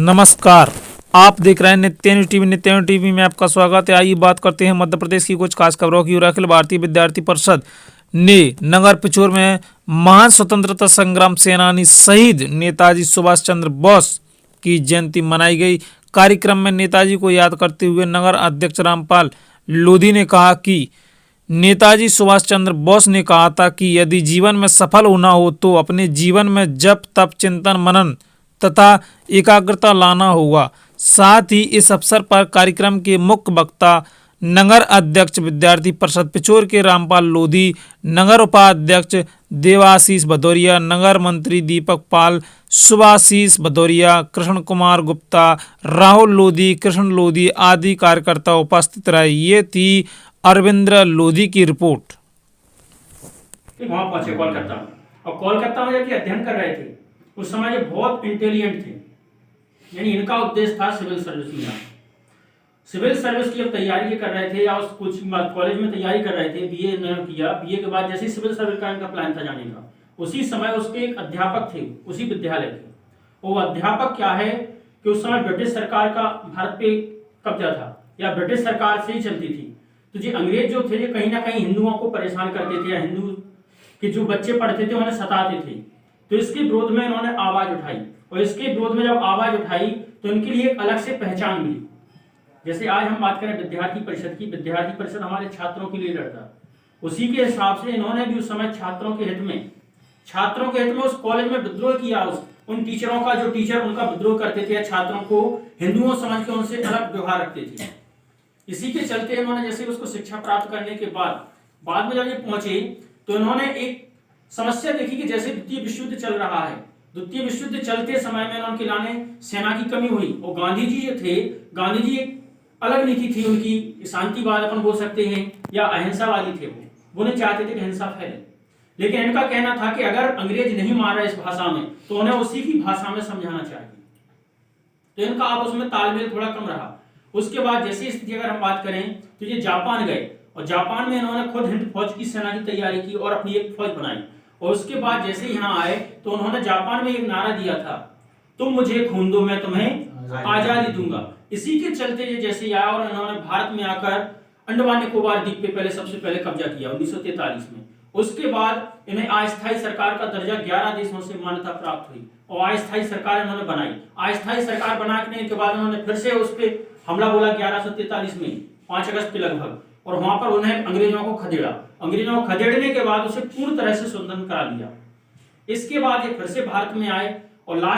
नमस्कार, आप देख रहे हैं नित्य न्यूज टीवी। नित्य न्यूज टीवी में आपका स्वागत है। आइए बात करते हैं मध्य प्रदेश की कुछ खास खबरों की। अखिल भारतीय विद्यार्थी परिषद ने नगर पिछोर में महान स्वतंत्रता संग्राम सेनानी शहीद नेताजी सुभाष चंद्र बोस की जयंती मनाई गई। कार्यक्रम में नेताजी को याद करते हुए नगर अध्यक्ष रामपाल लोधी ने कहा कि नेताजी सुभाष चंद्र बोस ने कहा था कि यदि जीवन में सफल होना हो तो अपने जीवन में जप तप चिंतन मनन तथा एकाग्रता लाना होगा। साथ ही इस अवसर पर कार्यक्रम के मुख्य वक्ता नगर अध्यक्ष विद्यार्थी परिषद पिछोर के रामपाल लोधी, नगर उपाध्यक्ष देवाशीष भदौरिया, नगर मंत्री दीपक पाल, सुभाशीष भदौरिया, कृष्ण कुमार गुप्ता, राहुल लोधी, कृष्ण लोधी आदि कार्यकर्ता उपस्थित रहे। ये थी अरविंद्र लोधी की रिपोर्ट। वहां पहुंचे कोलकाता, और कोलकाता में जब ये अध्ययन कर रहे थे उस समय ये बहुत इंटेलिजेंट थे, यानी इनका उद्देश्य था सिविल सर्विस में जाना। सिविल सर्विस की जब तैयारी ये कर रहे थे या उस कोचिंग कॉलेज में तैयारी कर रहे थे, बीए इन्होंने किया। बीए के बाद जैसे सिविल सर्विस का इनका प्लान था जाने का, उसी समय उसके एक अध्यापक थे उसी विद्यालय के। वो अध्यापक क्या है कि उस समय ब्रिटिश सरकार का भारत पे कब्जा था या ब्रिटिश सरकार से ही चलती थी। तो ये अंग्रेज जो थे ये कहीं ना कहीं हिंदुओं को परेशान करते थे या हिंदू के जो बच्चे पढ़ते थे उन्हें सताते थे। तो इसके विरोध में इन्होंने आवाज उठाई, और इसके विरोध में जब आवाज उठाई तो इनके लिए एक अलग से पहचान मिली। जैसे आज हम बात करें विद्यार्थी परिषद की, विद्यार्थी परिषद हमारे छात्रों के लिए लड़ता, उसी के हिसाब से इन्होंने भी उस समय छात्रों के हित में उस कॉलेज में विद्रोह किया। उन टीचरों का जो टीचर उनका विद्रोह करते थे, छात्रों को हिंदुओं समझ के उनसे अलग व्यवहार रखते थे। इसी के चलते इन्होंने जैसे उसको शिक्षा प्राप्त करने के बाद में जब ये पहुंचे तो इन्होंने एक समस्या देखी कि जैसे द्वितीय विश्व युद्ध चल रहा है, द्वितीय विश्व युद्ध चलते समय में उनके लाने सेना की कमी हुई। और गांधी जी जो थे, गांधी जी एक अलग नीति थी उनकी, शांतिवाद अपन बोल सकते हैं या अहिंसावादी थे। वो नहीं चाहते थे कि हिंसा फैले, लेकिन इनका कहना था कि अगर अंग्रेज नहीं मार रहे इस भाषा में तो उन्हें उसी की भाषा में समझाना चाहिए। तो इनका आपस में तालमेल थोड़ा कम रहा। उसके बाद जैसी स्थिति अगर हम बात करें तो ये जापान गए, और जापान में इन्होंने खुद हिंद फौज की सेना की तैयारी की और अपनी एक फौज बनाई। और उसके बाद जैसे यहाँ आए तो उन्होंने जापान में एक नारा दिया था, तुम मुझे खून दो मैं तुम्हें आजादी दूंगा। इसी के चलते ये जैसे आया और इन्होंने भारत में आकर अंडमान निकोबार द्वीप पे सबसे पहले कब्जा किया 1943 में। उसके बाद इन्हें अस्थायी सरकार का दर्जा 11 देशों से मान्यता प्राप्त हुई और अस्थायी सरकार इन्होंने बनाई। अस्थायी सरकार बनाने के बाद उन्होंने फिर से उस पर हमला बोला 1143 में 5 अगस्त के लगभग, और वहां पर उन्हें अंग्रेजों को खदेड़ा। अंग्रेजों को खदेड़ने के बाद उसे पूर्ण तरह से स्वतंत्र करा दिया। इसके बाद ये फिर से भारत में आए और